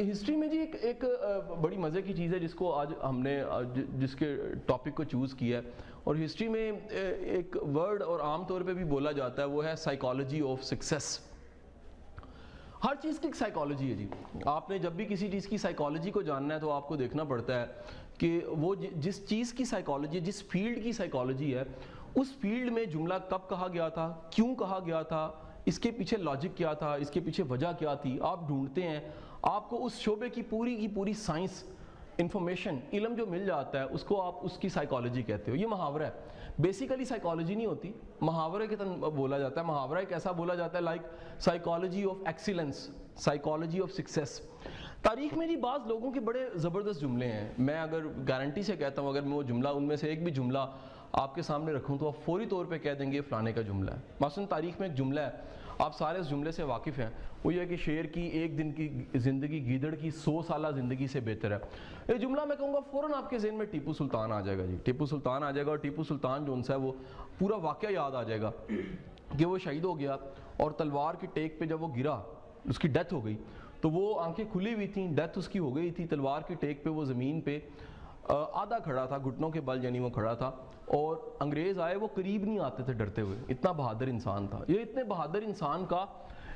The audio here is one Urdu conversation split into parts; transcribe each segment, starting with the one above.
ہسٹری میں جی ایک بڑی مزے کی چیز ہے جس کو آج ہم نے جس کے ٹاپک کو چوز کیا ہے، اور ہسٹری میں ایک ورڈ اور عام طور پہ بھی بولا جاتا ہے، وہ ہے سائیکالوجی آف سکسیس۔ ہر چیز کی ایک سائیکالوجی ہے جی۔ آپ نے جب بھی کسی چیز کی سائیکالوجی کو جاننا ہے تو آپ کو دیکھنا پڑتا ہے کہ وہ جس چیز کی سائیکالوجی، جس فیلڈ کی سائیکالوجی ہے، اس فیلڈ میں جملہ کب کہا گیا تھا، کیوں کہا گیا تھا، اس کے پیچھے لاجک کیا تھا، اس کے پیچھے وجہ کیا تھی، آپ ڈھونڈتے ہیں، آپ کو اس شعبے کی پوری سائنس، انفارمیشن، علم جو مل جاتا ہے اس کو آپ اس کی سائیکالوجی کہتے ہو۔ یہ محاورہ ہے، بیسیکلی سائیکالوجی نہیں ہوتی، محاورے کے طرح بولا جاتا ہے۔ محاورہ ایک ایسا بولا جاتا ہے like psychology of excellence, psychology of success. تاریخ میں جی بعض لوگوں کے بڑے زبردست جملے ہیں، میں اگر گارنٹی سے کہتا ہوں، اگر میں وہ جملہ ان میں سے ایک بھی جملہ آپ کے سامنے رکھوں تو آپ فوری طور پہ کہہ دیں گے فلانے کا جملہ ہے۔ مثلا تاریخ میں ایک جملہ ہے، آپ سارے اس جملے سے واقف ہیں، وہ یہ ہے کہ شیر کی ایک دن کی زندگی گیدڑ کی 100 سالہ زندگی سے بہتر ہے۔ یہ جملہ میں کہوں گا فوراً آپ کے ذہن میں ٹیپو سلطان آ جائے گا جی، ٹیپو سلطان آ جائے گا، اور ٹیپو سلطان جو ہے وہ پورا واقعہ یاد آ جائے گا کہ وہ شہید ہو گیا، اور تلوار کی ٹیک پہ جب وہ گرا، اس کی ڈیتھ ہو گئی، تو وہ آنکھیں کھلی ہوئی تھیں، ڈیتھ اس کی ہو گئی تھی، تلوار کی ٹیک پہ وہ زمین پہ آدھا کھڑا تھا، گھٹنوں کے بل یعنی وہ کھڑا تھا، اور انگریز آئے، وہ قریب نہیں آتے تھے ڈرتے ہوئے، اتنا بہادر انسان تھا۔ یہ اتنے بہادر انسان کا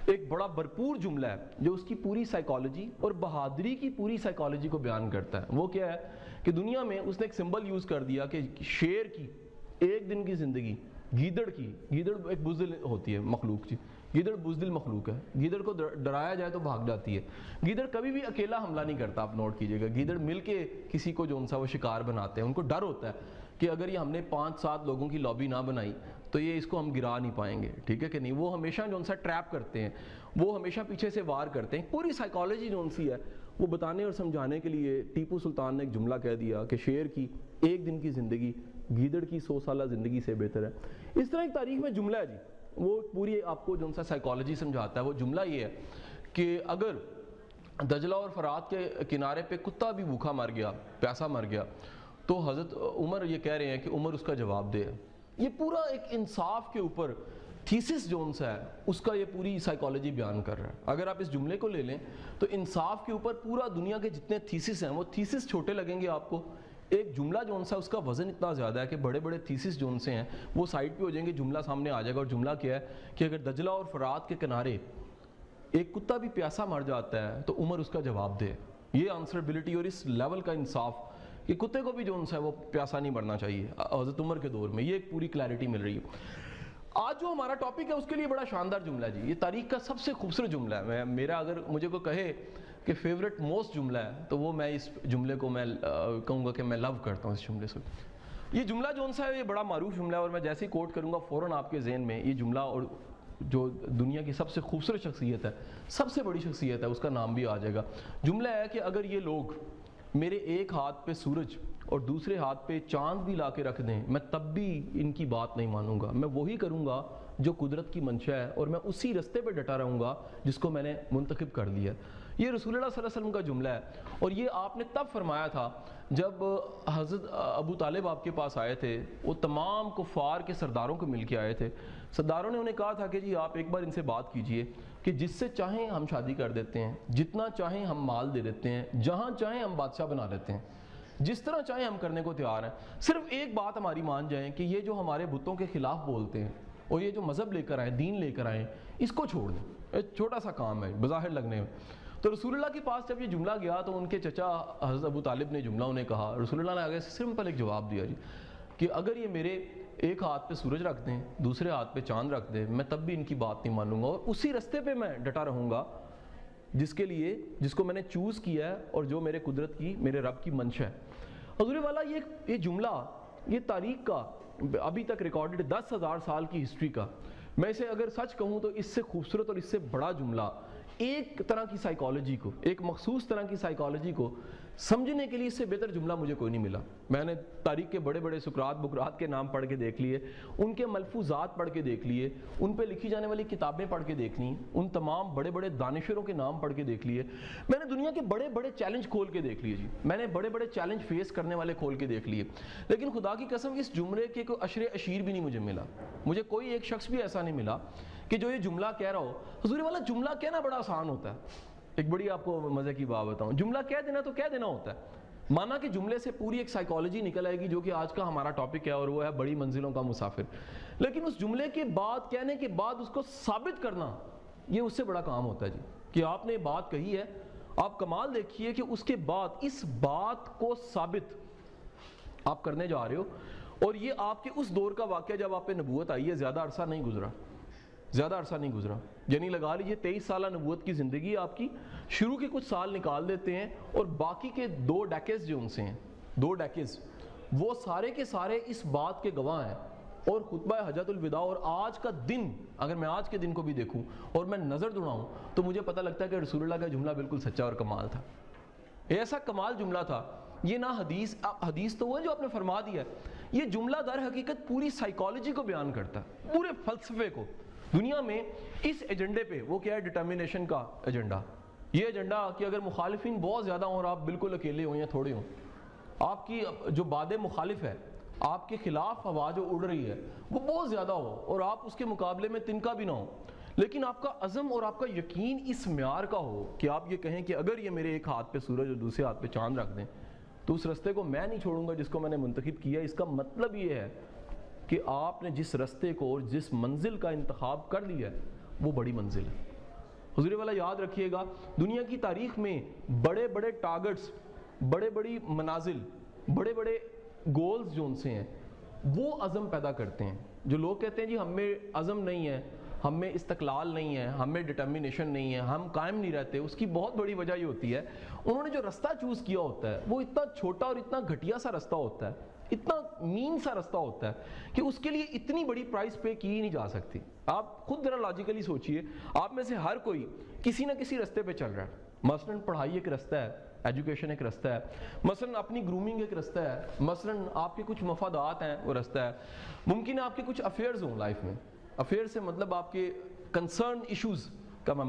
ایک بڑا بھرپور جملہ ہے جو اس کی پوری سائیکالوجی اور بہادری کی پوری سائیکالوجی کو بیان کرتا ہے۔ وہ کیا ہے کہ دنیا میں اس نے ایک سمبل یوز کر دیا کہ شیر کی ایک دن کی زندگی، گیدڑ کی، گیدڑ ایک بزدل ہوتی ہے مخلوق جی، گیدڑ بزدل مخلوق ہے، گیدڑ کو ڈرایا جائے تو بھاگ جاتی ہے، گیدڑ کبھی بھی اکیلا حملہ نہیں کرتا، آپ نوٹ کیجئے گا، گیدڑ مل کے کسی کو جو ان سا وہ شکار بناتے ہیں، ان کو ڈر ہوتا ہے کہ اگر یہ ہم نے 5-7 لوگوں کی لابی نہ بنائی تو یہ اس کو ہم گرا نہیں پائیں گے، ٹھیک ہے کہ نہیں۔ وہ ہمیشہ جو ان سا ٹریپ کرتے ہیں، وہ ہمیشہ پیچھے سے وار کرتے ہیں، پوری سائیکالوجی جو ان سی ہے وہ بتانے اور سمجھانے کے لیے ٹیپو سلطان نے ایک جملہ کہہ دیا کہ شیر کی ایک دن کی زندگی گیدڑ کی 100 سالہ زندگی سے بہتر ہے۔ اس طرح ایک تاریخ میں جملہ ہے جی، وہ پوری آپ کو جو ان سا سائیکالوجی سمجھاتا ہے۔ وہ جملہ یہ ہے کہ اگر دجلہ اور فرات کے کنارے پہ کتا بھی بھوکا مر گیا، پیاسا مر گیا، تو حضرت عمر یہ کہہ رہے ہیں کہ عمر اس کا جواب دے۔ یہ پورا ایک انصاف کے اوپر تھیسس جو ان سا ہے اس کا یہ پوری سائیکالوجی بیان کر رہا ہے۔ اگر آپ اس جملے کو لے لیں تو انصاف کے اوپر پورا دنیا کے جتنے تھیسس ہیں وہ تھیسس چھوٹے لگیں گے آپ کو، ایک جملہ جو ان سا اس کا وزن اتنا زیادہ ہے کہ بڑے بڑے تھیسس جو ان سے ہیں وہ سائڈ پہ ہو جائیں گے، جملہ سامنے آ جائے گا۔ اور جملہ کیا ہے کہ اگر دجلہ اور فرات کے کنارے ایک کتا بھی پیاسا مر جاتا ہے تو عمر اس کا جواب دے۔ یہ آنسربلٹی اور اس لیول کا انصاف کہ کتے کو بھی جو ان سے وہ پیاسا نہیں مرنا چاہیے حضرت عمر کے دور میں، یہ ایک پوری کلیئرٹی مل رہی ہے۔ آج جو ہمارا ٹاپک ہے اس کے لیے بڑا شاندار جملہ ہے جی، یہ تاریخ کا سب سے خوبصورت جملہ ہے۔ میرا اگر مجھے کو کہے کہ فیوریٹ موسٹ جملہ ہے تو وہ میں اس جملے کو میں کہوں گا کہ میں لو کرتا ہوں اس جملے سے۔ یہ جملہ جو ان سا ہے یہ بڑا معروف جملہ ہے، اور میں جیسے ہی کوٹ کروں گا فوراً آپ کے ذہن میں یہ جملہ اور جو دنیا کی سب سے خوبصورت شخصیت ہے، سب سے بڑی شخصیت ہے، اس کا نام بھی آ جائے گا۔ جملہ ہے کہ اگر یہ لوگ میرے ایک ہاتھ پہ سورج اور دوسرے ہاتھ پہ چاند بھی لا کے رکھ دیں میں تب بھی ان کی بات نہیں مانوں گا، میں وہی کروں گا جو قدرت کی منشا ہے، اور میں اسی رستے پہ ڈٹا رہوں گا جس کو میں نے منتخب کر لیا۔ یہ رسول اللہ صلی اللہ علیہ وسلم کا جملہ ہے، اور یہ آپ نے تب فرمایا تھا جب حضرت ابو طالب آپ کے پاس آئے تھے، وہ تمام کفار کے سرداروں کو مل کے آئے تھے، سرداروں نے انہیں کہا تھا کہ جی آپ ایک بار ان سے بات کیجئے کہ جس سے چاہیں ہم شادی کر دیتے ہیں، جتنا چاہیں ہم مال دے دیتے ہیں، جہاں چاہیں ہم بادشاہ بنا لیتے ہیں، جس طرح چاہیں ہم کرنے کو تیار ہیں، صرف ایک بات ہماری مان جائیں کہ یہ جو ہمارے بتوں کے خلاف بولتے ہیں اور یہ جو مذہب لے کر آئیں، دین لے کر آئیں، اس کو چھوڑ دیں، ایک چھوٹا سا کام ہے بظاہر لگنے میں۔ تو رسول اللہ کے پاس جب یہ جملہ گیا تو ان کے چچا حضرت ابو طالب نے جملہ انہیں کہا، رسول اللہ نے آگے سے سمپل ایک جواب دیا جی کہ اگر یہ میرے ایک ہاتھ پہ سورج رکھ دیں، دوسرے ہاتھ پہ چاند رکھ دیں، میں تب بھی ان کی بات نہیں مانوں گا، اور اسی رستے پہ میں ڈٹا رہوں گا جس کو میں نے چوز کیا ہے اور جو میرے قدرت کی، میرے رب کی منشا ہے۔ حضور والا یہ جملہ یہ تاریخ کا ابھی تک ریکارڈڈ 10,000 سال کی ہسٹری کا، میں اسے اگر سچ کہوں تو اس سے خوبصورت اور اس سے بڑا جملہ ایک طرح کی سائیکالوجی کو، ایک مخصوص طرح کی سائیکالوجی کو سمجھنے کے لیے اس سے بہتر جملہ مجھے کوئی نہیں ملا۔ میں نے تاریخ کے بڑے بڑے سقراط بقراط کے نام پڑھ کے دیکھ لیے، ان کے ملفوظات پڑھ کے دیکھ لیے، ان پہ لکھی جانے والی کتابیں پڑھ کے دیکھ لیں، ان تمام بڑے بڑے دانشوروں کے نام پڑھ کے دیکھ لیے، میں نے دنیا کے بڑے بڑے چیلنج کھول کے دیکھ لیے جی، میں نے بڑے بڑے چیلنج فیس کرنے والے کھول کے دیکھ لیے، لیکن خدا کی قسم اس جملے کے کوئی اشر اشیر بھی نہیں مجھے ملا، مجھے کوئی ایک شخص بھی ایسا نہیں ملا کہ جو یہ جملہ کہہ رہا ہو۔ حضور والا جملہ کہنا بڑا آسان ہوتا ہے، ایک بڑی آپ کو مزے کی بات بتاؤں, جملہ کہہ دینا تو کہہ دینا ہوتا ہے. مانا کہ جملے سے پوری ایک سائیکالوجی نکل آئے گی جو کہ آج کا ہمارا ٹاپک ہے, اور وہ ہے بڑی منزلوں کا مسافر. لیکن اس جملے کے بعد, کہنے کے بعد اس کو ثابت کرنا, یہ اس سے بڑا کام ہوتا ہے جی. کہ آپ نے بات کہی ہے, آپ کمال دیکھیے کہ اس کے بعد اس بات کو ثابت آپ کرنے جا رہے ہو. اور یہ آپ کے اس دور کا واقعہ جب آپ پہ نبوت آئی ہے, زیادہ عرصہ نہیں گزرا, زیادہ عرصہ نہیں گزرا, یعنی لگا لیجیے 23 سالہ نبوت کی زندگی آپ کی, شروع کے کچھ سال نکال دیتے ہیں اور باقی کے 2 ڈیکیز جو ان سے ہیں, 2 ڈیکیز, وہ سارے کے سارے اس بات کے گواہ ہیں. اور خطبہ حجۃ الوداع اور آج کا دن, اگر میں آج کے دن کو بھی دیکھوں اور میں نظر دوڑاؤں تو مجھے پتہ لگتا ہے کہ رسول اللہ کا جملہ بالکل سچا اور کمال تھا. ایسا کمال جملہ تھا, یہ نہ حدیث تو وہ ہے جو آپ نے فرما دیا ہے, یہ جملہ در حقیقت پوری سائیکالوجی کو بیان کرتا ہے, پورے فلسفے کو. دنیا میں اس ایجنڈے پہ, وہ کیا ہے, ڈٹرمینیشن کا ایجنڈا. یہ ایجنڈا کہ اگر مخالفین بہت زیادہ ہوں اور آپ بالکل اکیلے ہوں یا تھوڑے ہوں, آپ کی جو باد مخالف ہے, آپ کے خلاف ہوا جو اڑ رہی ہے وہ بہت زیادہ ہو اور آپ اس کے مقابلے میں تنکا بھی نہ ہو, لیکن آپ کا عزم اور آپ کا یقین اس معیار کا ہو کہ آپ یہ کہیں کہ اگر یہ میرے ایک ہاتھ پہ سورج اور دوسرے ہاتھ پہ چاند رکھ دیں تو اس رستے کو میں نہیں چھوڑوں گا جس کو میں نے منتخب کیا. اس کا مطلب یہ ہے کہ آپ نے جس رستے کو اور جس منزل کا انتخاب کر لیا ہے وہ بڑی منزل ہے. حضور والا یاد رکھیے گا, دنیا کی تاریخ میں بڑے بڑے ٹارگٹس, بڑے بڑی منازل, بڑے بڑے گولز جو ان سے ہیں, وہ عزم پیدا کرتے ہیں. جو لوگ کہتے ہیں جی ہم میں عزم نہیں ہے, ہم میں استقلال نہیں ہے, ہم میں ڈٹرمینیشن نہیں ہے, ہم قائم نہیں رہتے, اس کی بہت بڑی وجہ یہ ہوتی ہے انہوں نے جو رستہ چوز کیا ہوتا ہے وہ اتنا چھوٹا اور اتنا گھٹیا سا رستہ ہوتا ہے, اتنا مین سا رستہ ہوتا ہے کہ اس کے لیے اتنی بڑی پرائس پے کی ہی نہیں جا سکتی. آپ خود ذرا لاجیکلی سوچئے, آپ میں سے ہر کوئی کسی نہ کسی رستے پہ چل رہا ہے. مثلاً پڑھائی ایک رستہ ہے, ایجوکیشن ایک رستہ ہے, مثلاً اپنی گرومنگ ایک رستہ ہے, مثلاً آپ کے کچھ مفادات ہیں وہ رستہ ہے, ممکن ہے آپ کے کچھ افیئرز ہوں لائف میں. افیئر سے مطلب آپ کے کنسرن ایشوز کا میں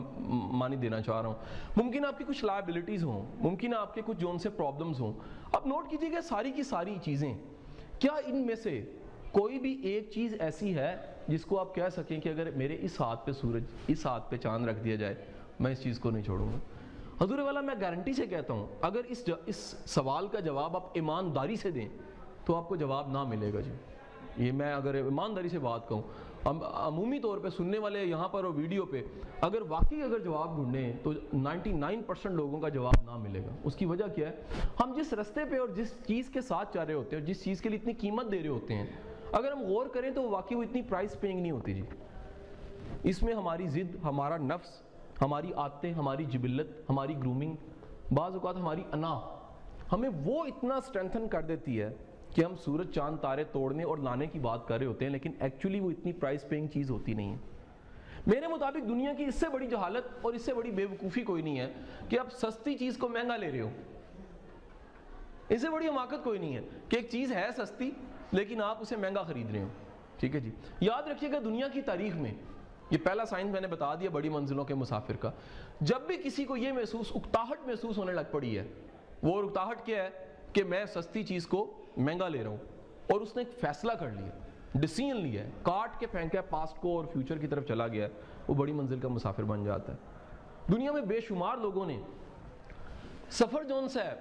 معنی دینا چاہ رہا ہوں. ممکن آپ کی کچھ لائبلٹیز ہوں, ممکن آپ کے کچھ جو ان سے پرابلمز ہوں. اب نوٹ کیجئے کہ ساری کی ساری چیزیں, کیا ان میں سے کوئی بھی ایک چیز ایسی ہے جس کو آپ کہہ سکیں کہ اگر میرے اس ہاتھ پہ سورج, اس ہاتھ پہ چاند رکھ دیا جائے میں اس چیز کو نہیں چھوڑوں گا؟ حضور والا میں گارنٹی سے کہتا ہوں اگر اس سوال کا جواب آپ ایمانداری سے دیں تو آپ کو جواب نہ ملے گا جی. یہ میں اگر ایمانداری سے بات کہوں, عمومی طور پہ سننے والے یہاں پر اور ویڈیو پہ اگر واقعی جواب ڈھونڈیں تو 99% لوگوں کا جواب نہ ملے گا. اس کی وجہ کیا ہے, ہم جس رستے پہ اور جس چیز کے ساتھ چل رہے ہوتے ہیں اور جس چیز کے لیے اتنی قیمت دے رہے ہوتے ہیں, اگر ہم غور کریں تو واقعی وہ اتنی پرائس پیئنگ نہیں ہوتی جی. اس میں ہماری ضد, ہمارا نفس, ہماری عادتیں, ہماری جبلت, ہماری گرومنگ, بعض اوقات ہماری انا ہمیں وہ اتنا اسٹرینتھن کر دیتی ہے کہ ہم سورج چاند تارے توڑنے اور لانے کی بات کر رہے ہوتے ہیں, لیکن ایکچولی وہ اتنی پرائس پیئنگ چیز ہوتی نہیں ہے. میرے مطابق دنیا کی اس سے بڑی جہالت اور اس سے بڑی بے وقوفی کوئی نہیں ہے کہ آپ سستی چیز کو مہنگا لے رہے ہو. اس سے بڑی حماقت کوئی نہیں ہے کہ ایک چیز ہے سستی لیکن آپ اسے مہنگا خرید رہے ہو. ٹھیک ہے جی, یاد رکھیے گا دنیا کی تاریخ میں یہ پہلا سائن میں نے بتا دیا بڑی منزلوں کے مسافر کا. جب بھی کسی کو یہ اکتاہٹ محسوس ہونے لگ پڑی ہے, وہ اکتاہٹ کیا ہے کہ میں سستی چیز کو مہنگا لے رہا ہوں, اور اس نے ایک فیصلہ کر لیا, ڈیسیژن لیا ہے, کاٹ کے پھینکا ہے پاسٹ کو اور فیوچر کی طرف چلا گیا ہے, وہ بڑی منزل کا مسافر بن جاتا ہے. دنیا میں بے شمار لوگوں نے سفر جون سا ہے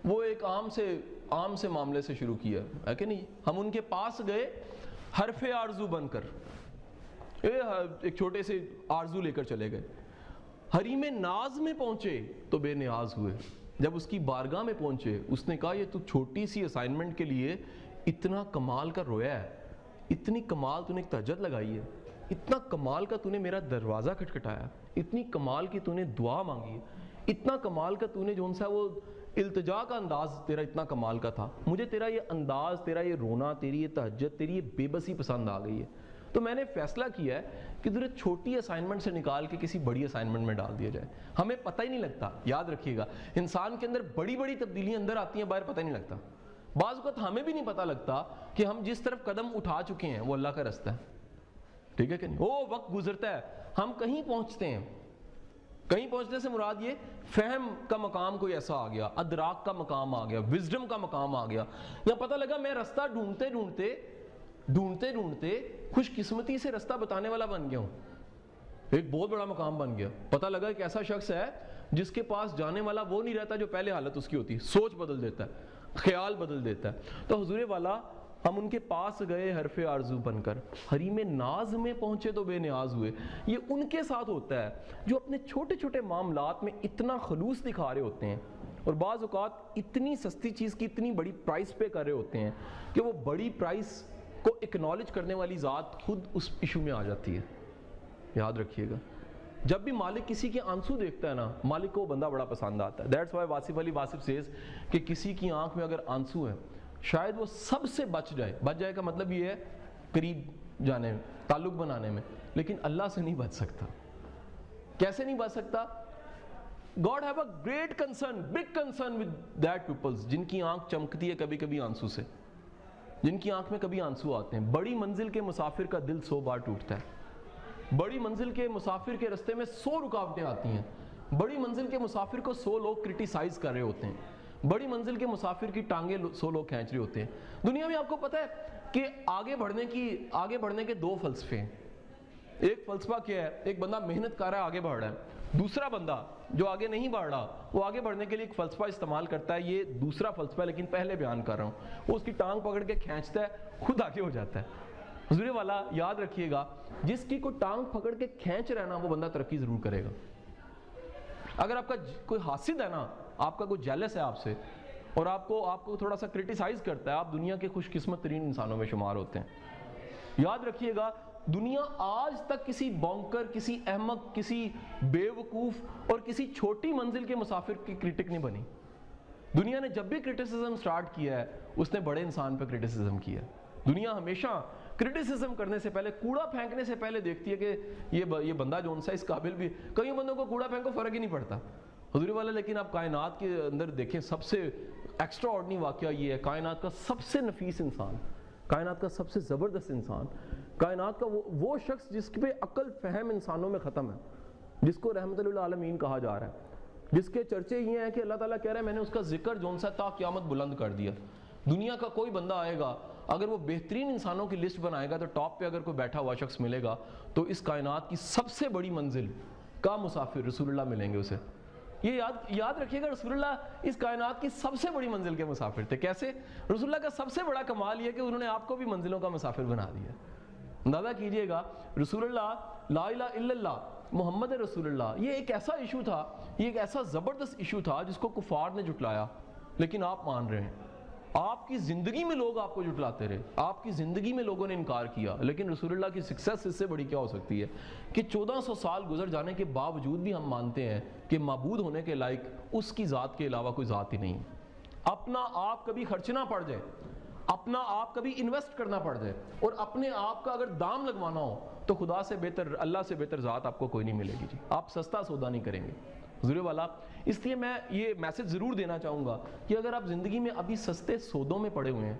وہ ایک عام سے معاملے سے شروع کیا ہے کہ نہیں. ہم ان کے پاس گئے حرف آرزو بن کر, ایک چھوٹے سے آرزو لے کر چلے گئے. حریم ناز میں پہنچے تو بے نیاز ہوئے. جب اس کی بارگاہ میں پہنچے اس نے کہا یہ تو چھوٹی سی اسائنمنٹ کے لیے اتنا کمال کا رویا ہے, اتنی کمال تو نے ایک تہجد لگائی ہے, اتنا کمال کا تو نے میرا دروازہ کھٹکھٹایا, اتنی کمال کی تو نے دعا مانگی ہے, اتنا کمال کا تو نے جو ان سا وہ التجا کا انداز تیرا اتنا کمال کا تھا, مجھے تیرا یہ انداز, تیرا یہ رونا, تیری یہ تہجد, تیری یہ بے بسی پسند آ گئی ہے. تو میں نے فیصلہ کیا ہے کہ تجھے چھوٹی اسائنمنٹ سے نکال کے کسی بڑی اسائنمنٹ میں ڈال دیا جائے. ہمیں پتہ ہی نہیں لگتا, یاد رکھیے گا انسان کے اندر بڑی بڑی تبدیلیاں اندر آتی ہیں, باہر پتہ نہیں لگتا. بعض اوقات ہمیں بھی نہیں پتہ لگتا کہ ہم جس طرف قدم اٹھا چکے ہیں وہ اللہ کا رستہ ہے. ٹھیک ہے کہ نہیں, وہ وقت گزرتا ہے, ہم کہیں پہنچتے ہیں. کہیں پہنچنے سے مراد یہ فہم کا مقام کوئی ایسا آ گیا, ادراک کا مقام آ گیا, وزڈم کا مقام آ گیا, یا پتہ لگا میں رستہ ڈھونڈتے ڈھونڈتے خوش قسمتی سے رستہ بتانے والا بن گیا ہوں. ایک بہت بڑا مقام بن گیا. پتہ لگا ایک ایسا شخص ہے جس کے پاس جانے والا وہ نہیں رہتا جو پہلے حالت اس کی ہوتی ہے، سوچ بدل دیتا ہے، خیال بدل دیتا ہے. تو حضور والا ہم ان کے پاس گئے حرف آرزو بن کر، حریم ناز میں پہنچے تو بے نیاز ہوئے. یہ ان کے ساتھ ہوتا ہے جو اپنے چھوٹے چھوٹے معاملات میں اتنا خلوص دکھا رہے ہوتے ہیں اور بعض اوقات اتنی سستی چیز کی اتنی بڑی پرائس پے کر رہے ہوتے ہیں کہ وہ بڑی پرائس کو اکنالج کرنے والی ذات خود اس ایشو میں آ جاتی ہے. یاد رکھیے گا جب بھی مالک کسی کے آنسو دیکھتا ہے نا، مالک کو وہ بندہ بڑا پسند آتا ہے. That's why Wasif Ali Wasif says کہ کسی کی آنکھ میں اگر آنسو ہے شاید وہ سب سے بچ جائے کا مطلب یہ ہے قریب جانے میں، تعلق بنانے میں، لیکن اللہ سے نہیں بچ سکتا. کیسے نہیں بچ سکتا؟ God have a great concern, big concern with that peoples جن کی آنکھ چمکتی ہے کبھی کبھی آنسو سے، جن کی آنکھ میں کبھی آنسو آتے ہیں. بڑی منزل کے مسافر کا دل 100 بار ٹوٹتا ہے. بڑی منزل کے مسافر کے رستے میں 100 رکاوٹیں آتی ہیں. بڑی منزل کے مسافر کو 100 لوگ کرٹیسائز کر رہے ہوتے ہیں. بڑی منزل کے مسافر کی ٹانگیں 100 لوگ کھینچ رہے ہوتے ہیں. دنیا میں آپ کو پتہ ہے کہ آگے بڑھنے کے 2 فلسفے ہیں. ایک فلسفہ کیا ہے؟ ایک بندہ محنت کر رہا ہے آگے بڑھ رہا ہے. دوسرا بندہ جو آگے نہیں بڑھ رہا وہ آگے بڑھنے کے لیے ایک فلسفہ استعمال کرتا ہے. یہ دوسرا فلسفہ ہے لیکن پہلے بیان کر رہا ہوں. وہ اس کی ٹانگ پکڑ کے کھینچتا ہے، خود آگے ہو جاتا ہے. حضور والا یاد رکھیے گا جس کی کوئی ٹانگ پکڑ کے کھینچ رہا ہے نا وہ بندہ ترقی ضرور کرے گا. اگر آپ کا کوئی حاسد ہے نا، آپ کا کوئی جیلس ہے آپ سے اور آپ کو تھوڑا سا کرٹیسائز کرتا ہے، آپ دنیا کے خوش قسمت ترین انسانوں میں شمار ہوتے ہیں. یاد رکھیے گا دنیا آج تک کسی بونکر، کسی احمق، کسی بے وقوف اور کسی چھوٹی منزل کے مسافر کی کرٹک نہیں بنی. دنیا نے جب بھی کرٹیسزم سٹارٹ کیا ہے اس نے بڑے انسان پہ کرٹیسزم کیا ہے. دنیا ہمیشہ کرٹیسزم کرنے سے پہلے، کوڑا پھینکنے سے پہلے دیکھتی ہے کہ یہ بندہ جون سا اس قابل بھی. کئی بندوں کو کوڑا پھینکو فرق ہی نہیں پڑتا حضور والا. لیکن آپ کائنات کے اندر دیکھیں سب سے ایکسٹرا آرڈنری واقعہ یہ ہے، کائنات کا سب سے نفیس انسان، کائنات کا سب سے زبردست انسان، کائنات کا وہ شخص جس پہ عقل فہم انسانوں میں ختم ہے، جس کو رحمت للعالمین کہا جا رہا ہے، جس کے چرچے یہ ہیں کہ اللہ تعالیٰ کہہ رہا ہے میں نے اس کا ذکر جون سا تا قیامت بلند کر دیا. دنیا کا کوئی بندہ آئے گا اگر وہ بہترین انسانوں کی لسٹ بنائے گا تو ٹاپ پہ اگر کوئی بیٹھا ہوا شخص ملے گا تو اس کائنات کی سب سے بڑی منزل کا مسافر رسول اللہ ملیں گے اسے. یہ یاد رکھیے گا رسول اللہ اس کائنات کی سب سے بڑی منزل کے مسافر تھے. کیسے؟ رسول اللہ کا سب سے بڑا کمال یہ کہ انہوں نے آپ کو بھی منزلوں کا مسافر بنا دیا. اندازہ کیجئے گا رسول اللہ لا الہ الا اللہ محمد رسول اللہ، یہ ایک ایسا ایشو تھا، یہ ایک ایسا زبردست ایشو تھا جس کو کفار نے جھٹلایا لیکن آپ مان رہے ہیں. آپ کی زندگی میں لوگ آپ کو جھٹلاتے رہے، آپ کی زندگی میں لوگوں نے انکار کیا، لیکن رسول اللہ کی سکسیس اس سے بڑی کیا ہو سکتی ہے کہ 1400 سال گزر جانے کے باوجود بھی ہم مانتے ہیں کہ معبود ہونے کے لائق اس کی ذات کے علاوہ کوئی ذات ہی نہیں. اپنا آپ کبھی خرچنا پڑ جائے، اپنا آپ کبھی انویسٹ کرنا پڑ جائے اور اپنے آپ کا اگر دام لگوانا ہو تو خدا سے بہتر، اللہ سے بہتر ذات آپ کو کوئی نہیں ملے گی. جی آپ سستا سودا نہیں کریں گے حضور والا. اس لیے میں یہ میسج ضرور دینا چاہوں گا کہ اگر آپ زندگی میں ابھی سستے سودوں میں پڑے ہوئے ہیں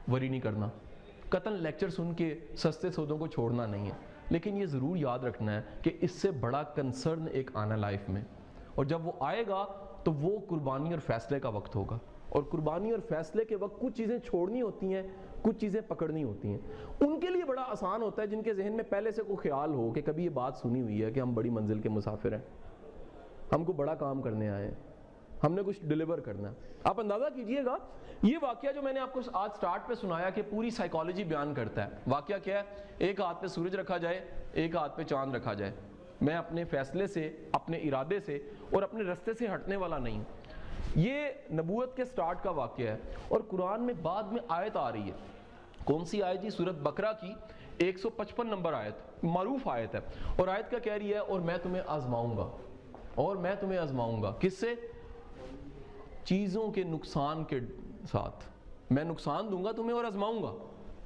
وری نہیں کرنا، قطن لیکچر سن کے سستے سودوں کو چھوڑنا نہیں ہے، لیکن یہ ضرور یاد رکھنا ہے کہ اس سے بڑا کنسرن ایک آنا لائف میں، اور جب وہ آئے گا تو وہ قربانی اور فیصلے کا وقت ہوگا. اور قربانی اور فیصلے کے وقت کچھ چیزیں چھوڑنی ہوتی ہیں، کچھ چیزیں پکڑنی ہوتی ہیں. ان کے لیے بڑا آسان ہوتا ہے جن کے ذہن میں پہلے سے کوئی خیال ہو کہ کبھی یہ بات سنی ہوئی ہے کہ ہم بڑی منزل کے مسافر ہیں، ہم کو بڑا کام کرنے آئے ہیں، ہم نے کچھ ڈیلیور کرنا ہے. آپ اندازہ کیجئے گا یہ واقعہ جو میں نے آپ کو آج سٹارٹ پہ سنایا کہ پوری سائیکالوجی بیان کرتا ہے. واقعہ کیا ہے؟ ایک ہاتھ پہ سورج رکھا جائے، ایک ہاتھ پہ چاند رکھا جائے. میں اپنے فیصلے سے، اپنے ارادے سے اور اپنے رستے سے ہٹنے والا نہیں. یہ نبوت کے سٹارٹ کا واقعہ ہے اور قرآن میں بعد میں آیت آ رہی ہے. کون سی آیت جی؟ سورۃ بقرہ کی 155 نمبر آیت، معروف آیت ہے، اور آیت کا کہہ رہی ہے اور میں تمہیں آزماؤں گا، اور میں تمہیں آزماؤں گا. کس سے؟ چیزوں کے نقصان کے ساتھ. میں نقصان دوں گا تمہیں اور آزماؤں گا.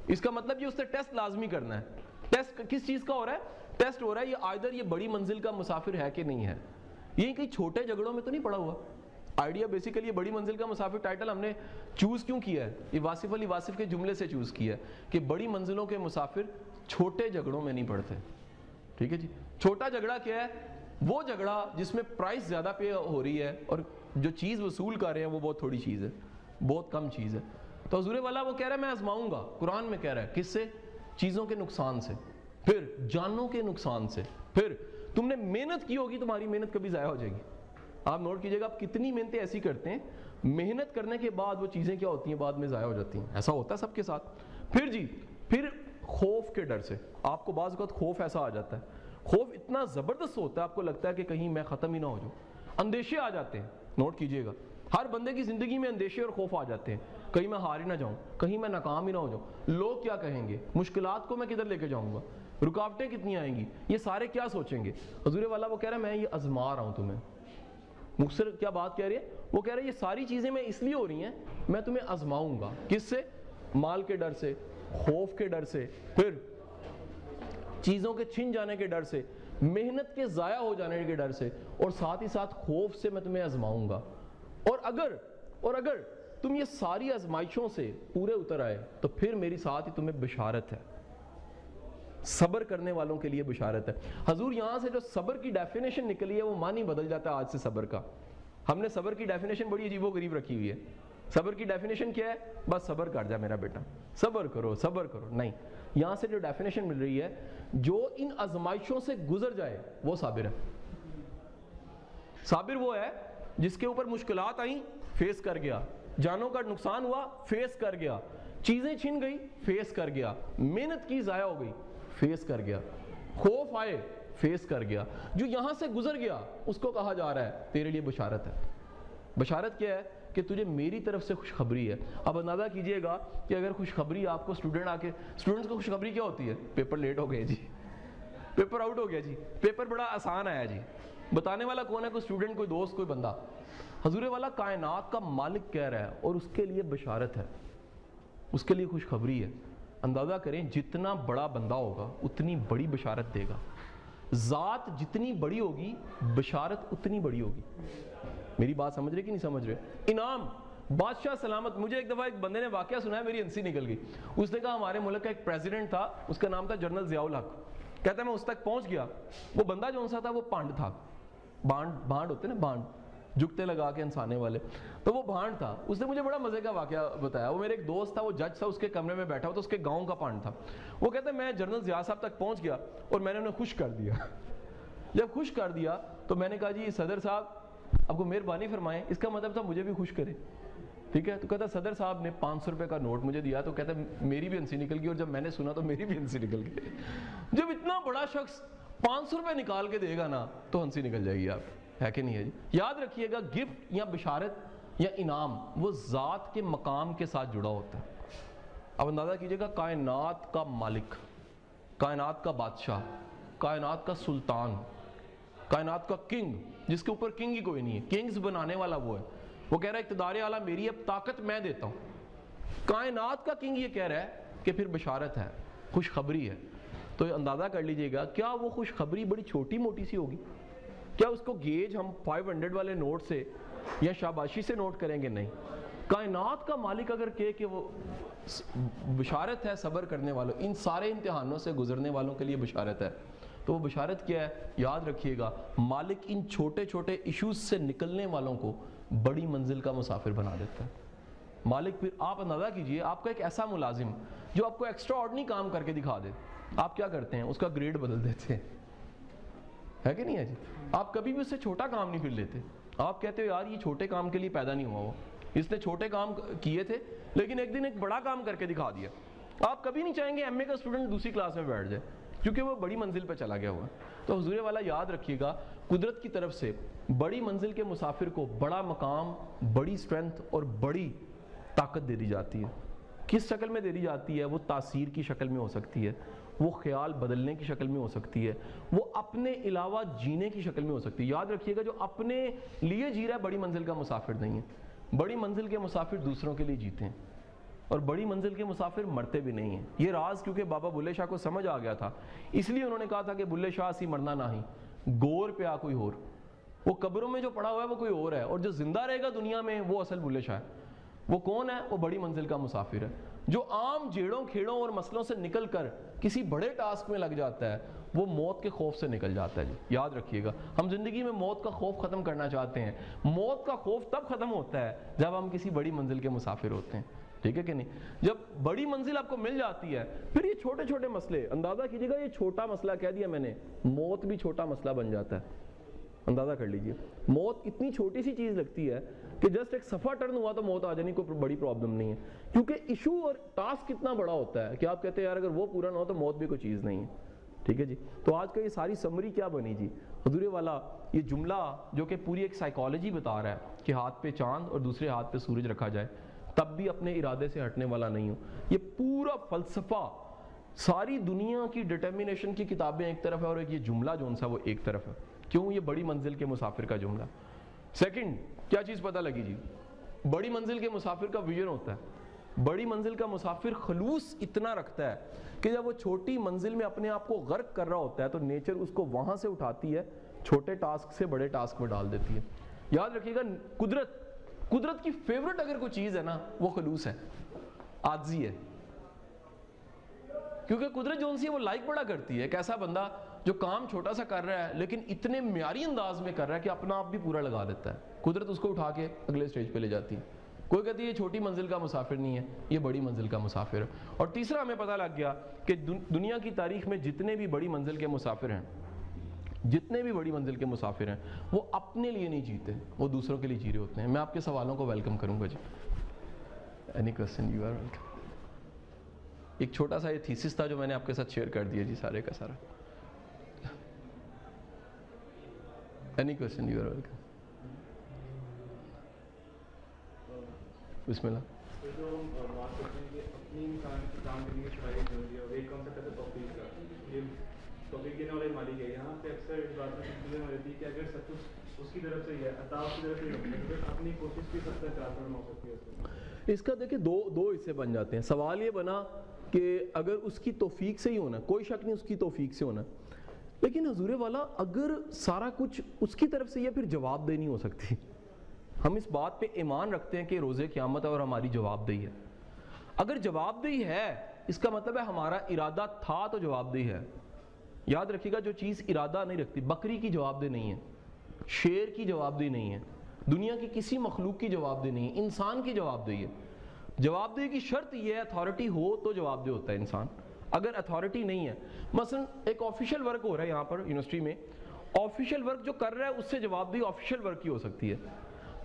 اس کا مطلب یہ اس سے ٹیسٹ لازمی کرنا ہے. ٹیسٹ کس چیز کا ہو رہا ہے؟ ٹیسٹ ہو رہا ہے یہ آئیدر یہ بڑی منزل کا مسافر ہے کہ نہیں ہے. یہ کئی چھوٹے جھگڑوں میں تو نہیں پڑا ہوا. آئیڈیا بیسیکلی بڑی منزل کا مسافر ٹائٹل ہم نے چوز کیوں کیا ہے؟ یہ واصف علی واصف کے جملے سے چوز کیا ہے کہ بڑی منزلوں کے مسافر چھوٹے جھگڑوں میں نہیں پڑتے. ٹھیک ہے جی. چھوٹا جھگڑا کیا ہے؟ وہ جھگڑا جس میں پرائس زیادہ پے ہو رہی ہے اور جو چیز وصول کر رہے ہیں وہ بہت تھوڑی چیز ہے، بہت کم چیز ہے. تو حضور والا وہ کہہ رہا ہے میں آزماؤں گا. قرآن میں کہہ رہا ہے کس سے؟ چیزوں کے نقصان سے، پھر جانوں کے نقصان سے. پھر تم نے محنت کی ہوگی، تمہاری محنت کبھی ضائع ہو جائے گی. آپ نوٹ کیجئے گا آپ کتنی محنتیں ایسی کرتے ہیں, محنت کرنے کے بعد وہ چیزیں کیا ہوتی ہیں, بعد میں ضائع ہو جاتی ہیں. ایسا ہوتا ہے سب کے ساتھ. پھر خوف کے ڈر سے, آپ کو بعض اوقات خوف ایسا آ جاتا ہے, خوف اتنا زبردست ہوتا ہے آپ کو لگتا ہے کہ کہیں میں ختم ہی نہ ہو جاؤں. اندیشے آ جاتے ہیں, نوٹ کیجئے گا ہر بندے کی زندگی میں اندیشے اور خوف آ جاتے ہیں, کہیں میں ہار ہی نہ جاؤں, کہیں میں ناکام ہی نہ ہو جاؤں, لوگ کیا کہیں گے, مشکلات کو میں کدھر لے کے جاؤں گا, رکاوٹیں کتنی آئیں گی, یہ سارے کیا سوچیں گے. حضور والا وہ کہہ رہا ہے میں یہ آزما رہا ہوں تمہیں. مختصر کیا بات کہہ رہی ہے, وہ کہہ رہا ہے یہ ساری چیزیں میں اس لیے ہو رہی ہیں میں تمہیں آزماؤں گا. کس سے؟ مال کے ڈر سے, خوف کے ڈر سے, پھر چیزوں کے چھن جانے کے ڈر سے, محنت کے ضائع ہو جانے کے ڈر سے, اور ساتھ ہی ساتھ خوف سے میں تمہیں آزماؤں گا. اور اگر تم یہ ساری آزمائشوں سے پورے اتر آئے تو پھر میری ساتھ ہی تمہیں بشارت ہے, صبر کرنے والوں کے لیے بشارت ہے. حضور یہاں سے جو صبر کی ڈیفینیشن نکلی ہے وہ معنی بدل جاتا ہے آج سے صبر کا. ہم نے صبر کی ڈیفینیشن بڑی عجیب و غریب رکھی ہوئی ہے. صبر کی ڈیفینیشن کیا ہے؟ بس صبر کر جا میرا بیٹا, صبر کرو صبر کرو. نہیں, یہاں سے جو ڈیفینیشن مل رہی ہے جو ان آزمائشوں سے گزر جائے وہ صابر ہے. صابر وہ ہے جس کے اوپر مشکلات آئیں, فیس کر گیا, جانوں کا نقصان ہوا, فیس کر گیا, چیزیں چھن گئی, فیس کر گیا, محنت کی ضائع ہو گئی, فیس کر گیا, خوف آئے, فیس کر گیا. جو یہاں سے گزر گیا اس کو کہا جا رہا ہے تیرے لیے بشارت ہے. بشارت کیا ہے؟ کہ تجھے میری طرف سے خوشخبری ہے. اب اندازہ کیجئے گا کہ اگر خوشخبری آپ کو اسٹوڈنٹس کو خوشخبری کیا ہوتی ہے؟ پیپر لیٹ ہو گئے جی, پیپر آؤٹ ہو گیا جی, پیپر بڑا آسان آیا جی. بتانے والا کون ہے؟ کوئی اسٹوڈنٹ, کوئی دوست, کوئی بندہ. حضور والا کائنات کا مالک کہہ رہا ہے اور اس کے لیے بشارت ہے, اس کے لیے خوشخبری ہے. اندازہ کریں جتنا بڑا بندہ ہوگا اتنی بڑی بشارت دے گا, ذات جتنی بڑی ہوگی بشارت اتنی بڑی ہوگی. میری بات سمجھ رہے کہ نہیں سمجھ رہے؟ انعام, بادشاہ سلامت. مجھے ایک دفعہ ایک بندے نے واقعہ سنایا, میری ہنسی نکل گئی. اس نے کہا ہمارے ملک کا ایک پریزیڈنٹ تھا, اس کا نام تھا جنرل ضیاء الحق. کہتا ہے میں اس تک پہنچ گیا, وہ بندہ جو سا تھا وہ پانڈ تھا. بانڈ ہوتے نا, بانڈ جھکتے لگا کے انسانے والے, تو وہ بھانڈ تھا. اس نے مجھے بڑا مزے کا واقعہ بتایا. وہ میرے ایک دوست تھا, وہ جج تھا, اس کے کمرے میں بیٹھا ہوا, تو اس کے گاؤں کا پانڈ تھا. وہ کہتا ہے میں جنرل ضیاء صاحب تک پہنچ گیا اور میں نے انہیں خوش کر دیا. جب خوش کر دیا تو میں نے کہا جی صدر صاحب آپ کو مہربانی فرمائیں, اس کا مطلب تھا مجھے بھی خوش کرے, ٹھیک ہے. تو کہتا صدر صاحب نے 500 روپے کا نوٹ مجھے دیا, تو کہتا میری بھی ہنسی نکل گئی, اور جب میں نے سنا تو میری بھی ہنسی نکل گئی. جب اتنا بڑا شخص 500 روپے نکال کے دے گا نا تو ہنسی نکل جائے گی آپ, ہے کہ نہیں ہے جی. یاد رکھیے گا گفٹ یا بشارت یا انعام وہ ذات کے مقام کے ساتھ جڑا ہوتا ہے. اب اندازہ کیجئے گا کائنات کا مالک, کائنات کا بادشاہ, کائنات کا سلطان, کائنات کا کنگ, جس کے اوپر کنگ ہی کوئی نہیں ہے, کنگز بنانے والا وہ ہے. وہ کہہ رہا ہے اقتدار اعلیٰ میری, اب طاقت میں دیتا ہوں. کائنات کا کنگ یہ کہہ رہا ہے کہ پھر بشارت ہے, خوشخبری ہے. تو اندازہ کر لیجئے گا کیا وہ خوشخبری بڑی چھوٹی موٹی سی ہوگی؟ کیا اس کو گیج ہم 500 والے نوٹ سے یا شاباشی سے نوٹ کریں گے؟ نہیں. کائنات کا مالک اگر کہے کہ وہ بشارت ہے صبر کرنے والوں, ان سارے امتحانوں سے گزرنے والوں کے لیے بشارت ہے, تو وہ بشارت کیا ہے؟ یاد رکھیے گا مالک ان چھوٹے چھوٹے ایشوز سے نکلنے والوں کو بڑی منزل کا مسافر بنا دیتا ہے. مالک پھر آپ اندازہ کیجئے, آپ کا ایک ایسا ملازم جو آپ کو ایکسٹرا آرڈنری کام کر کے دکھا دے, آپ کیا کرتے ہیں؟ اس کا گریڈ بدل دیتے ہیں, ہے کہ نہیں ہے جی. آپ کبھی بھی اس سے چھوٹا کام نہیں پھر لیتے. آپ کہتے ہو یار یہ چھوٹے کام کے لیے پیدا نہیں ہوا, وہ اس نے چھوٹے کام کیے تھے لیکن ایک دن ایک بڑا کام کر کے دکھا دیا. آپ کبھی نہیں چاہیں گے ایم اے کا اسٹوڈنٹ دوسری کلاس میں بیٹھ جائے کیونکہ وہ بڑی منزل پہ چلا گیا ہوا. تو حضور والا یاد رکھیے گا قدرت کی طرف سے بڑی منزل کے مسافر کو بڑا مقام, بڑی اسٹرینتھ اور بڑی طاقت دے دی جاتی ہے. کس شکل میں دے دی جاتی ہے؟ وہ تاثیر کی شکل میں ہو سکتی ہے, وہ خیال بدلنے کی شکل میں ہو سکتی ہے, وہ اپنے علاوہ جینے کی شکل میں ہو سکتی ہے. یاد رکھیے گا جو اپنے لیے جی رہا ہے بڑی منزل کا مسافر نہیں ہے. بڑی منزل کے مسافر دوسروں کے لیے جیتے ہیں, اور بڑی منزل کے مسافر مرتے بھی نہیں ہیں. یہ راز کیونکہ بابا بلے شاہ کو سمجھ آ گیا تھا, اس لیے انہوں نے کہا تھا کہ بلے شاہ اسی مرنا نہیں, گور پہ آ کوئی اور. وہ قبروں میں جو پڑا ہوا ہے وہ کوئی اور ہے, اور جو زندہ رہے گا دنیا میں وہ اصل بلے شاہ ہے. وہ کون ہے؟ وہ بڑی منزل کا مسافر ہے جو عام جھیڑوں کھیڑوں اور مسئلوں سے نکل کر کسی بڑے ٹاسک میں لگ جاتا ہے, وہ موت کے خوف سے نکل جاتا ہے. جی یاد رکھیے گا ہم زندگی میں موت کا خوف ختم کرنا چاہتے ہیں. موت کا خوف تب ختم ہوتا ہے جب ہم کسی بڑی منزل کے مسافر ہوتے ہیں, ٹھیک ہے کہ نہیں. جب بڑی منزل آپ کو مل جاتی ہے پھر یہ چھوٹے چھوٹے مسئلے, اندازہ کیجیے گا یہ چھوٹا مسئلہ کہہ دیا میں نے, موت بھی چھوٹا مسئلہ بن جاتا ہے. اندازہ کر لیجئے. موت اتنی چھوٹی سی چیز لگتی ہے کہ جسٹ ایک صفحہ ٹرن ہوا تو موت آ جانی کوئی بڑی پرابلم نہیں ہے, کیونکہ ایشو اور ٹاسک کتنا بڑا ہوتا ہے کہ آپ کہتے ہیں یار اگر وہ پورا نہ ہو تو موت بھی کوئی چیز نہیں ہے. ٹھیک ہے جی. تو آج کا یہ ساری سمری کیا بنی جی, حضور والا یہ جملہ جو کہ پوری ایک سائیکالوجی بتا رہا ہے کہ ہاتھ پہ چاند اور دوسرے ہاتھ پہ سورج رکھا جائے تب بھی اپنے ارادے سے ہٹنے والا نہیں ہوں, یہ پورا فلسفہ ساری دنیا کی ڈٹرمینیشن کی کتابیں ایک طرف ہے اور ایک یہ جملہ جون سا وہ ایک طرف ہے. کیوں؟ یہ بڑی منزل کے مسافر کا جملہ. سیکنڈ کیا چیز پتہ لگی جی, بڑی منزل کے مسافر کا ویژن ہوتا ہے. بڑی منزل کا مسافر خلوص اتنا رکھتا ہے کہ جب وہ چھوٹی منزل میں اپنے آپ کو غرق کر رہا ہوتا ہے تو نیچر اس کو وہاں سے اٹھاتی ہے, چھوٹے ٹاسک سے بڑے ٹاسک میں ڈال دیتی ہے. یاد رکھیے گا قدرت کی فیورٹ اگر کوئی چیز ہے نا وہ خلوص ہے, عاجزی ہے. کیونکہ قدرت جو سی ہے وہ لائک بڑا کرتی ہے ایک ایسا بندہ جو کام چھوٹا سا کر رہا ہے لیکن اتنے معیاری انداز میں کر رہا ہے کہ اپنا آپ بھی پورا لگا دیتا ہے. قدرت اس کو اٹھا کے اگلے سٹیج پہ لے جاتی ہے. کوئی کہتی ہے یہ چھوٹی منزل کا مسافر نہیں ہے, یہ بڑی منزل کا مسافر ہے. اور تیسرا ہمیں پتہ لگ گیا کہ دنیا کی تاریخ میں جتنے بھی بڑی منزل کے مسافر ہیں, جتنے بھی بڑی منزل کے مسافر ہیں وہ اپنے لیے نہیں جیتے, وہ دوسروں کے لیے جی رہے ہوتے ہیں. میں آپ کے سوالوں کو ویلکم کروں گا جی. Any question? You are welcome. ایک چھوٹا سا یہ تھیسس تھا جو میں نے آپ کے ساتھ شیئر کر دیا جی سارے کا سارا. Any question? You are welcome. بسم اللہ. جو بات کرتے ہیں کہ اپنی انسان کی کام کرنے کی صلاحیت ضروری ہے, اور ایک کانسیپٹ ہے توفیق کا. یہ توفیق دینے والے مالک ہے. یہاں پہ اکثر اس بات میں کنفیوژن ہو جاتی ہے کہ اگر سب کچھ اس کی طرف سے ہی ہے, عطا اس کی طرف سے ہی ہوتی ہے, تو اپنی کوشش کی سب تک کارکن ہو سکتی ہے. اس کا دیکھیں دو حصے بن جاتے ہیں. سوال یہ بنا کہ اگر اس کی توفیق سے ہی ہونا, کوئی شک نہیں اس کی توفیق سے ہونا, لیکن حضور والا اگر سارا کچھ اس کی طرف سے یہ پھر جواب دہ نہیں ہو سکتی. ہم اس بات پہ ایمان رکھتے ہیں کہ روز قیامت ہے اور ہماری جواب دہی ہے. اگر جواب دہی ہے اس کا مطلب ہے ہمارا ارادہ تھا تو جواب دہی ہے. یاد رکھیے گا جو چیز ارادہ نہیں رکھتی, بکری کی جواب دہ نہیں ہے, شیر کی جواب دہی نہیں ہے, دنیا کی کسی مخلوق کی جواب دہ نہیں ہے, انسان کی جواب دہی ہے. جواب دہی کی شرط یہ ہے اتھارٹی ہو تو جواب دہ ہوتا ہے انسان. اگر اتھارٹی نہیں ہے, مثلا ایک آفیشیل ورک ہو رہا ہے یہاں پر یونیورسٹی میں, آفیشیل ورک جو کر رہا ہے اس سے جواب دہی آفیشیل ورک کی ہو سکتی ہے.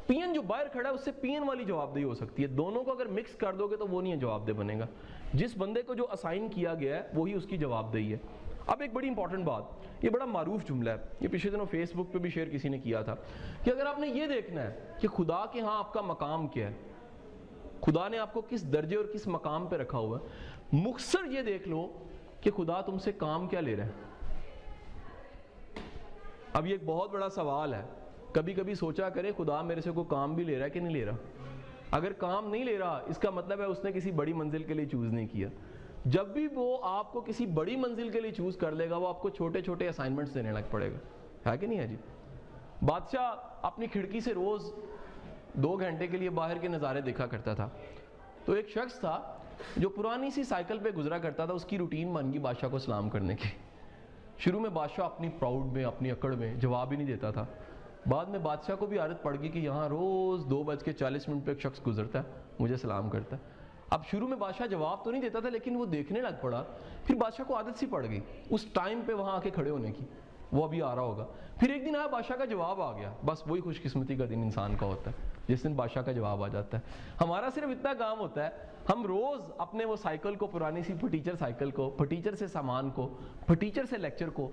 پی این جو باہر کھڑا ہے اس سے پی این والی جواب دہی ہو سکتی ہے. دونوں کو اگر مکس کر دو گے تو وہ نہیں ہے جواب دہ بنے گا. جس بندے کو جو اسائن کیا گیا ہے وہی اس کی جواب دہی ہے. اب ایک بڑی امپورٹنٹ بات, یہ بڑا معروف جملہ ہے, یہ پچھلے دنوں فیس بک پہ بھی شیئر کسی نے کیا تھا کہ اگر آپ نے یہ دیکھنا ہے کہ خدا کے ہاں آپ کا مقام کیا ہے, خدا نے آپ کو کس درجے اور کس مقام پہ رکھا ہوا ہے, مختصر یہ دیکھ لو کہ خدا تم سے کام کیا لے رہا ہے. اب یہ ایک بہت بڑا سوال ہے, کبھی کبھی سوچا کرے خدا میرے سے کوئی کام بھی لے رہا ہے کہ نہیں لے رہا. اگر کام نہیں لے رہا اس کا مطلب ہے اس نے کسی بڑی منزل کے لیے چوز نہیں کیا. جب بھی وہ آپ کو کسی بڑی منزل کے لیے چوز کر لے گا وہ آپ کو چھوٹے چھوٹے اسائنمنٹس دینے لگ پڑے گا, ہے کہ نہیں ہے جی. بادشاہ اپنی کھڑکی سے روز 2 گھنٹے کے لیے باہر کے نظارے دیکھا کرتا تھا. تو ایک شخص تھا جو پرانی سی سائیکل پہ گزرا کرتا تھا, اس کی روٹین بن گئی بادشاہ کو سلام کرنے کی. شروع میں بادشاہ اپنی پراؤڈ میں اپنی اکڑ میں جواب ہی نہیں دیتا تھا. بعد میں بادشاہ کو بھی عادت پڑ گئی کہ یہاں روز 2:40 پہ ایک شخص گزرتا ہے, مجھے سلام کرتا ہے. اب شروع میں بادشاہ جواب تو نہیں دیتا تھا لیکن وہ دیکھنے لگ پڑا. پھر بادشاہ کو عادت سی پڑ گئی اس ٹائم پہ وہاں آ کے کھڑے ہونے کی, وہ ابھی آ رہا ہوگا. پھر ایک دن آیا بادشاہ کا جواب آ گیا. بس وہی خوش قسمتی کا دن انسان کا ہوتا ہے جس دن بادشاہ کا جواب آ جاتا ہے. ہمارا صرف اتنا کام ہوتا ہے, ہم روز اپنے وہ سائیکل کو, پرانی سی پھٹیچر سائیکل کو, پھٹیچر سے سامان کو, پھٹیچر سے لیکچر کو,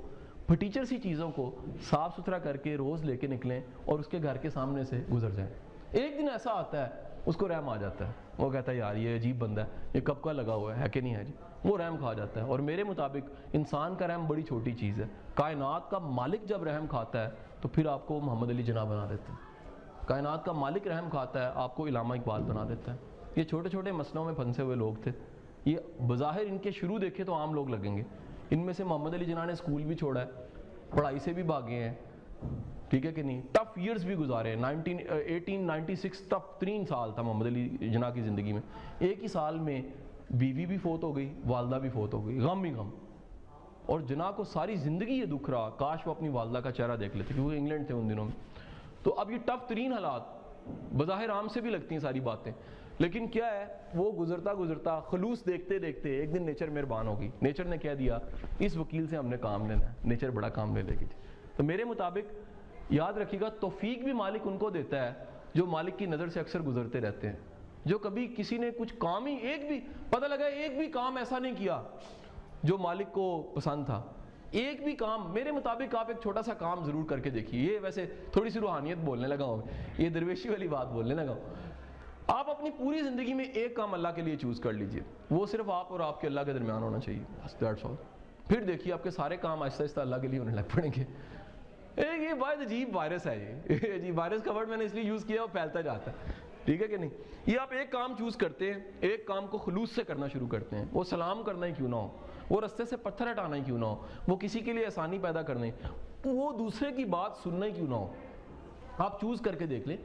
پھٹیچر سی چیزوں کو صاف ستھرا کر کے روز لے کے نکلیں اور اس کے گھر کے سامنے سے گزر جائیں. ایک دن ایسا آتا ہے اس کو رحم آ جاتا ہے, وہ کہتا ہے یار یہ عجیب بندہ ہے, یہ کب کا لگا ہوا ہے کہ نہیں ہے جی. وہ رحم کھا جاتا ہے. اور میرے مطابق انسان کا رحم بڑی چھوٹی چیز ہے. کائنات کا مالک جب رحم کھاتا ہے تو پھر آپ کو محمد علی جناح بنا دیتا ہے. کائنات کا مالک رحم کھاتا ہے آپ کو علامہ اقبال بنا دیتا ہے. یہ چھوٹے چھوٹے مسئلوں میں پھنسے ہوئے لوگ تھے. یہ بظاہر ان کے شروع دیکھے تو عام لوگ لگیں گے. ان میں سے محمد علی جناح نے اسکول بھی چھوڑا ہے, پڑھائی سے بھی بھاگے ہیں, ٹھیک ہے کہ نہیں, ٹف ایئرز بھی گزارے ہیں. 1896 ٹف 3 سال تھا محمد علی جناح کی زندگی میں. ایک ہی سال میں بیوی بھی فوت ہو گئی, والدہ بھی فوت ہو گئی, غم ہی غم. اور جناح کو ساری زندگی یہ دکھ رہا کاش وہ اپنی والدہ کا چہرہ دیکھ لیتے, کیونکہ انگلینڈ تھے ان دنوں میں. تو اب یہ ٹف 3 حالات بظاہر عام سے بھی لگتی ہیں ساری باتیں, لیکن کیا ہے وہ گزرتا گزرتا خلوص دیکھتے دیکھتے ایک دن نیچر مہربان ہوگی. نیچر نے کہہ دیا اس وکیل سے ہم نے کام لینا ہے, نیچر بڑا کام لے لے گی. تو میرے مطابق یاد رکھیے گا توفیق بھی مالک ان کو دیتا ہے جو مالک کی نظر سے اکثر گزرتے رہتے ہیں، جو کبھی کسی نے کچھ کام ہی ایک بھی پتہ لگا ایک بھی کام ایسا نہیں کیا جو مالک کو پسند تھا، ایک بھی کام میرے مطابق آپ ایک چھوٹا سا کام ضرور کر کے دیکھیے. یہ ویسے تھوڑی سی روحانیت بولنے لگا ہوں، یہ درویشی والی بات بولنے لگا ہوں. آپ اپنی پوری زندگی میں ایک کام اللہ کے لیے چوز کر لیجئے، وہ صرف آپ اور آپ کے اللہ کے درمیان ہونا چاہیے، that's all. پھر دیکھیے آپ کے سارے کام آہستہ آہستہ اللہ کے لیے ہونے لگ پڑیں گے. یہ بہت عجیب وائرس ہے، یہ عجیب وائرس کا ورڈ میں نے اس لیے یوز کیا وہ پھیلتا جاتا ہے، ٹھیک ہے کہ نہیں. یہ آپ ایک کام چوز کرتے ہیں، ایک کام کو خلوص سے کرنا شروع کرتے ہیں، وہ سلام کرنا ہی کیوں نہ ہو، وہ رستے سے پتھر ہٹانا ہی کیوں نہ ہو، وہ کسی کے لیے آسانی پیدا کرنا ہی، وہ دوسرے کی بات سننا ہی کیوں نہ ہو. آپ چوز کر کے دیکھ لیں،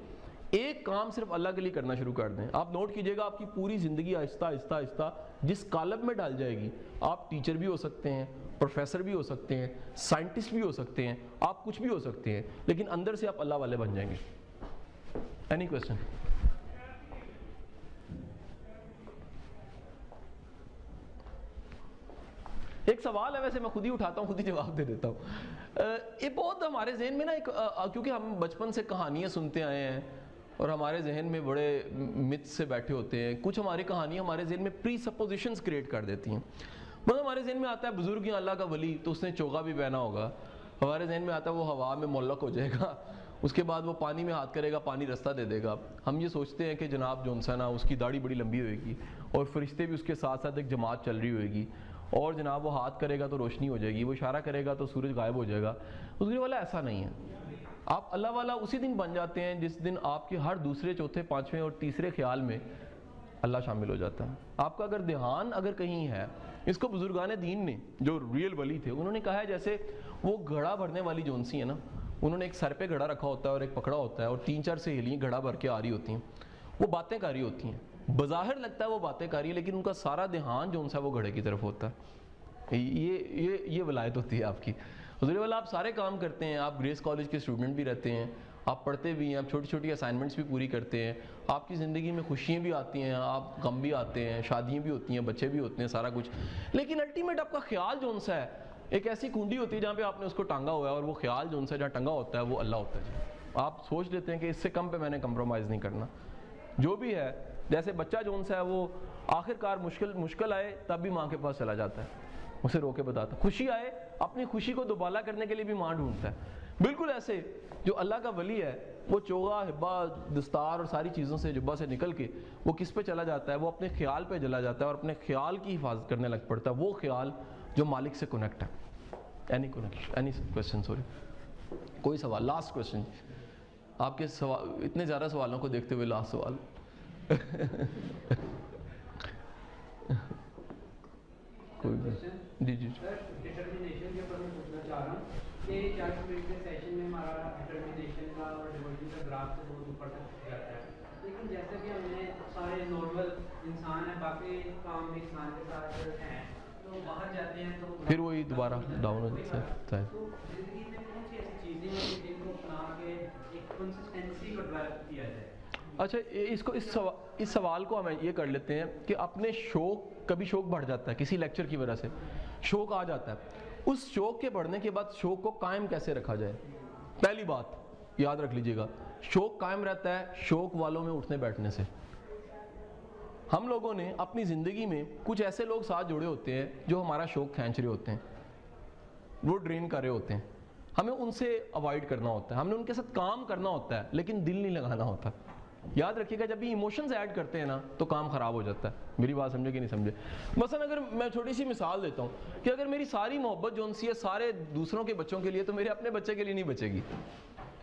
ایک کام صرف اللہ کے لیے کرنا شروع کر دیں. آپ نوٹ کیجئے گا آپ کی پوری زندگی آہستہ آہستہ آہستہ جس کالم میں ڈال جائے گی. آپ ٹیچر بھی ہو سکتے ہیں، پروفیسر بھی ہو سکتے ہیں، سائنٹسٹ بھی ہو سکتے ہیں، آپ کچھ بھی ہو سکتے ہیں، لیکن اندر سے آپ اللہ والے بن جائیں گے. Any question? ایک سوال ہے، ویسے میں خود ہی اٹھاتا ہوں، خود ہی جواب دے دیتا ہوں. یہ بہت ہمارے ذہن میں نا ایک کیونکہ ہم بچپن سے کہانیاں سنتے آئے ہیں اور ہمارے ذہن میں بڑے مت سے بیٹھے ہوتے ہیں. کچھ ہماری کہانیاں ہمارے ذہن میں پری سپوزیشنز کریٹ کر دیتی ہیں. مطلب ہمارے ذہن میں آتا ہے بزرگ یا اللہ کا ولی تو اس نے چوغا بھی پہنا ہوگا. ہمارے ذہن میں آتا ہے وہ ہوا میں معلق ہو جائے گا، اس کے بعد وہ پانی میں ہاتھ کرے گا، پانی رستہ دے دے گا. ہم یہ سوچتے ہیں کہ جناب جونسن اس کی داڑھی بڑی لمبی ہوئے گی اور فرشتے بھی اس کے ساتھ ساتھ ایک جماعت چل رہی ہوئے گی، اور جناب وہ ہاتھ کرے گا تو روشنی ہو جائے گی، وہ اشارہ کرے گا تو سورج غائب ہو جائے گا. اس کے والا ایسا نہیں ہے. آپ اللہ والا اسی دن بن جاتے ہیں جس دن آپ کے ہر دوسرے چوتھے پانچویں اور تیسرے خیال میں اللہ شامل ہو جاتا ہے. آپ کا اگر دھیان اگر کہیں ہے، اس کو بزرگان دین نے جو ریئل ولی تھے انہوں نے کہا ہے جیسے وہ گھڑا بھرنے والی جونسی ہے نا، انہوں نے ایک سر پہ گھڑا رکھا ہوتا ہے اور ایک پکڑا ہوتا ہے اور 3-4 سہیلیاں گھڑا بھر کے آ رہی ہوتی ہیں. وہ باتیں کر رہی ہوتی ہیں، بظاہر لگتا ہے وہ باتیں کر رہی ہے لیکن ان کا سارا دھیان جو ہے وہ گھڑے کی طرف ہوتا ہے. یہ ولایت ہوتی ہے آپ کی. حضور والا آپ سارے کام کرتے ہیں، آپ گریس کالج کے اسٹوڈنٹ بھی رہتے ہیں، آپ پڑھتے بھی ہیں، آپ چھوٹی چھوٹی اسائنمنٹس بھی پوری کرتے ہیں، آپ کی زندگی میں خوشیاں بھی آتی ہیں، آپ غم بھی آتے ہیں، شادیاں بھی ہوتی ہیں، بچے بھی ہوتے ہیں، سارا کچھ. لیکن الٹیمیٹ آپ کا خیال جو سا ہے ایک ایسی کنڈی ہوتی ہے جہاں پہ آپ نے اس کو ٹانگا ہوا ہے، اور وہ خیال جو سا جہاں ٹنگا ہوتا ہے وہ اللہ ہوتا ہے. آپ سوچ لیتے ہیں کہ اس سے کم پہ میں نے کمپرومائز نہیں کرنا. جو بھی ہے جیسے بچہ جو سا ہے وہ آخر کار مشکل آئے تب بھی ماں کے پاس چلا جاتا ہے، اسے رو کے بتاتا. خوشی آئے اپنی خوشی کو دوبالا کرنے کے لیے بھی ماں ڈھونڈتا ہے. بالکل ایسے جو اللہ کا ولی ہے وہ چوغا ہبا دستار اور ساری چیزوں سے جبہ سے نکل کے وہ کس پہ چلا جاتا ہے؟ وہ اپنے خیال پہ چلا جاتا ہے اور اپنے خیال کی حفاظت کرنے لگ پڑتا ہے، وہ خیال جو مالک سے کنیکٹ ہے. Any question? سوری کوئی سوال؟ لاسٹ کویسچن آپ کے سوال، اتنے زیادہ سوالوں کو دیکھتے ہوئے لاسٹ سوال. کوئی جی جی ڈٹرمنیشن کے اوپر میں پوچھنا چاہ رہا ہوں کہ 40 منٹ کے سیشن میں ہمارا ڈٹرمنیشن کا اور ڈیوولوپمنٹ کا گراف سے بہت اوپر تک جاتا ہے، لیکن جیسے کہ ہم نے سارے نارمل انسان ہیں، باقی کام بھی انسان کے ساتھ ہیں، تو باہر جاتے ہیں تو پھر وہی دوبارہ ڈاؤن ہو جاتا ہے. تو زندگی میں کون سی ایسی چیزیں ہیں جن کو اپنا کے ایک کنسسٹنسی کو ڈیولپ کیا جائے؟ اچھا اس سوال کو ہم یہ کر لیتے ہیں کہ اپنے شوق، کبھی شوق بڑھ جاتا ہے کسی لیکچر کی وجہ سے، شوق آ جاتا ہے، اس شوق کے بڑھنے کے بعد شوق کو قائم کیسے رکھا جائے؟ پہلی بات یاد رکھ لیجئے گا، شوق قائم رہتا ہے شوق والوں میں اٹھنے بیٹھنے سے. ہم لوگوں نے اپنی زندگی میں کچھ ایسے لوگ ساتھ جڑے ہوتے ہیں جو ہمارا شوق کھینچ رہے ہوتے ہیں، وہ ڈرین کر رہے ہوتے ہیں، ہمیں ان سے اوائڈ کرنا ہوتا ہے، ہم نے ان کے ساتھ کام کرنا ہوتا ہے لیکن دل نہیں لگانا ہوتا. یاد رکھیے گا جب بھی ایموشنز ایڈ کرتے ہیں نا تو کام خراب ہو جاتا ہے. میری بات سمجھے کہ نہیں سمجھے؟ مثلا اگر میں چھوٹی سی مثال دیتا ہوں کہ اگر میری ساری محبت جو سی ہے سارے دوسروں کے بچوں کے لیے تو میرے اپنے بچے کے لیے نہیں بچے گی،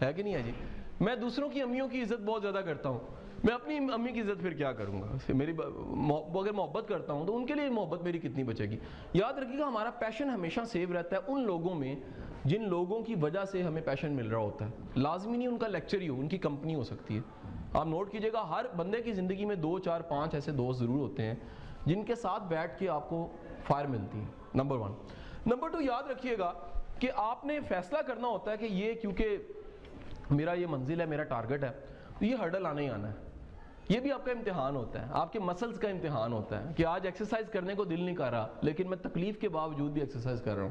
ہے کہ نہیں ہے جی؟ میں دوسروں کی امیوں کی عزت بہت زیادہ کرتا ہوں، میں اپنی امی کی عزت پھر کیا کروں گا؟ میری اگر محبت کرتا ہوں تو ان کے لیے محبت میری کتنی بچے گی؟ یاد رکھیے گا ہمارا پیشن ہمیشہ سیو رہتا ہے ان لوگوں میں جن لوگوں کی وجہ سے ہمیں پیشن مل رہا ہوتا ہے. لازمی نہیں ان کا لیکچر ہی ہو، ان کی کمپنی ہو سکتی ہے. آپ نوٹ کیجئے گا ہر بندے کی زندگی میں 2 4 5 ایسے دوست ضرور ہوتے ہیں جن کے ساتھ بیٹھ کے آپ کو فائر ملتی ہے. نمبر 1. نمبر 2 یاد رکھیے گا کہ آپ نے فیصلہ کرنا ہوتا ہے کہ یہ کیونکہ میرا یہ منزل ہے، میرا ٹارگٹ ہے، تو یہ ہرڈل آنا ہی آنا ہے. یہ بھی آپ کا امتحان ہوتا ہے، آپ کے مسلز کا امتحان ہوتا ہے کہ آج ایکسرسائز کرنے کو دل نہیں کر رہا لیکن میں تکلیف کے باوجود بھی ایکسرسائز کر رہا ہوں.